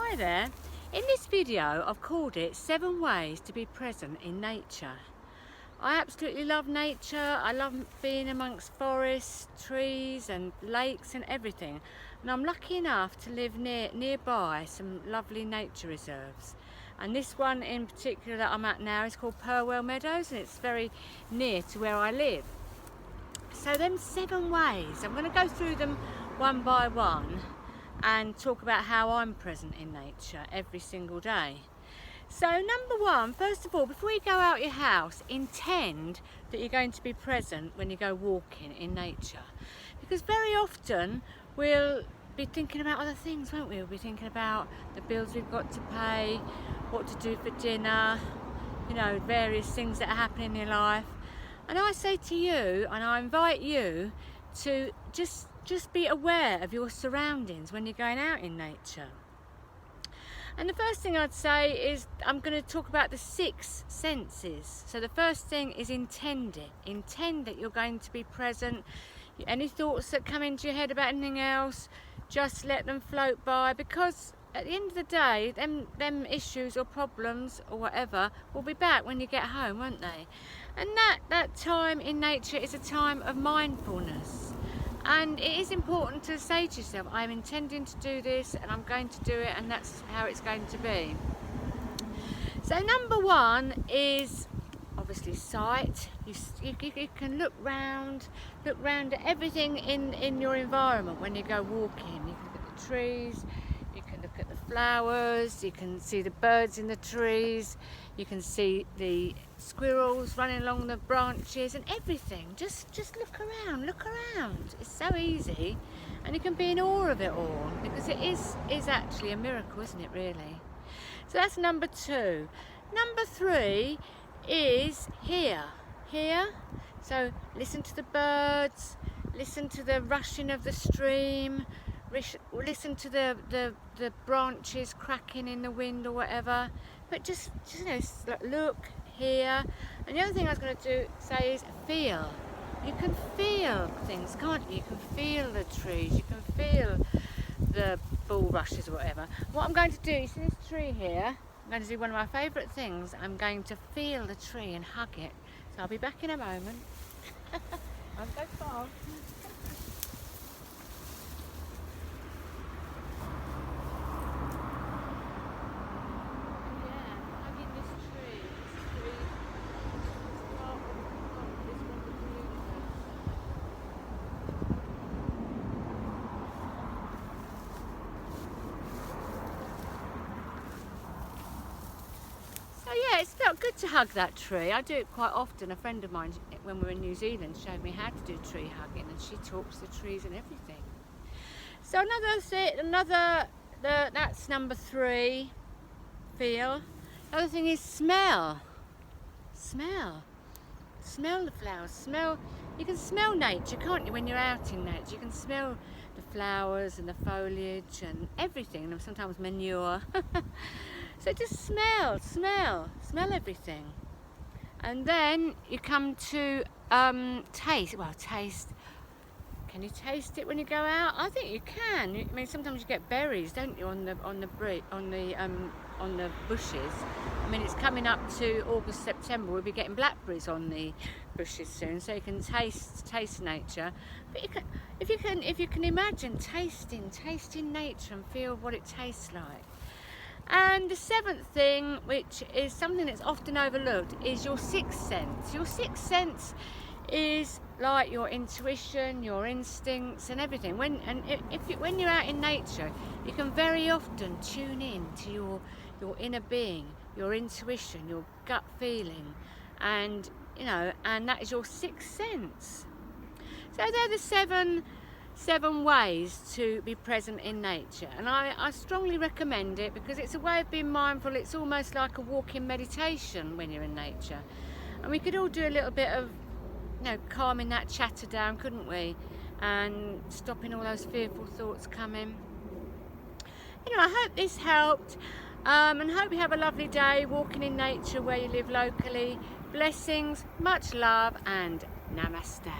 Hi there. In this video I've called it 7 ways to be present in nature. I absolutely love nature. I love being amongst forests, trees and lakes and everything, and I'm lucky enough to live nearby some lovely nature reserves, and this one in particular that I'm at now is called Purwell Meadows, and it's very near to where I live. So them 7 ways, I'm going to go through them one by one and talk about how I'm present in nature every single day. So number 1, first of all, before you go out your house, intend that you're going to be present when you go walking in nature, because very often we'll be thinking about other things, won't we? We'll be thinking about the bills we've got to pay, what to do for dinner, you know, various things that are happening in your life. And I say to you, and I invite you to just be aware of your surroundings when you're going out in nature. And the first thing I'd say is I'm going to talk about the 6 senses. So the first thing is intend it. Intend that you're going to be present. Any thoughts that come into your head about anything else, just let them float by, because at the end of the day, them issues or problems or whatever will be back when you get home, won't they? And that time in nature is a time of mindfulness. And it is important to say to yourself, I'm intending to do this and I'm going to do it, and that's how it's going to be. So number 1 is obviously sight. You can look round at everything in your environment when you go walking. You can look at the trees, you can look at the flowers, you can see the birds in the trees, you can see the squirrels running along the branches and everything. Just look around. It's so easy, and you can be in awe of it all, because it is actually a miracle, isn't it, really? So that's number 2. Number 3 is hear. So listen to the birds, listen to the rushing of the stream, listen to the branches cracking in the wind or whatever. But just you know, look, hear. And the other thing I was going to say is feel. You can feel things, can't you? You can feel the trees, you can feel the bulrushes or whatever. What I'm going to do, you see this tree here? I'm going to do one of my favourite things. I'm going to feel the tree and hug it. So I'll be back in a moment. I'm so fast. So yeah, it's felt good to hug that tree. I do it quite often. A friend of mine, when we were in New Zealand, showed me how to do tree hugging, and she talks the trees and everything. So that's number 3, feel. Another thing is smell. Smell the flowers. You can smell nature, can't you, when you're out in nature? You can smell the flowers and the foliage and everything, and sometimes manure. So just smell everything. And then you come to taste. Well, taste. Can you taste it when you go out? I think you can. I mean, sometimes you get berries, don't you, on the bushes. I mean, it's coming up to August, September. We'll be getting blackberries on the bushes soon, so you can taste nature. But if you can imagine tasting nature and feel what it tastes like. And the 7th thing, which is something that's often overlooked, is your 6th sense. Your 6th sense is like your intuition, your instincts and everything. When you're out in nature, you can very often tune in to your inner being, your intuition, your gut feeling, and you know, and that is your 6th sense. So they're the 7 ways to be present in nature, and I strongly recommend it, because it's a way of being mindful. It's almost like a walking meditation when you're in nature, and we could all do a little bit of, you know, calming that chatter down, couldn't we, and stopping all those fearful thoughts coming. You know, I hope this helped, and hope you have a lovely day walking in nature where you live locally. Blessings, much love, and namaste.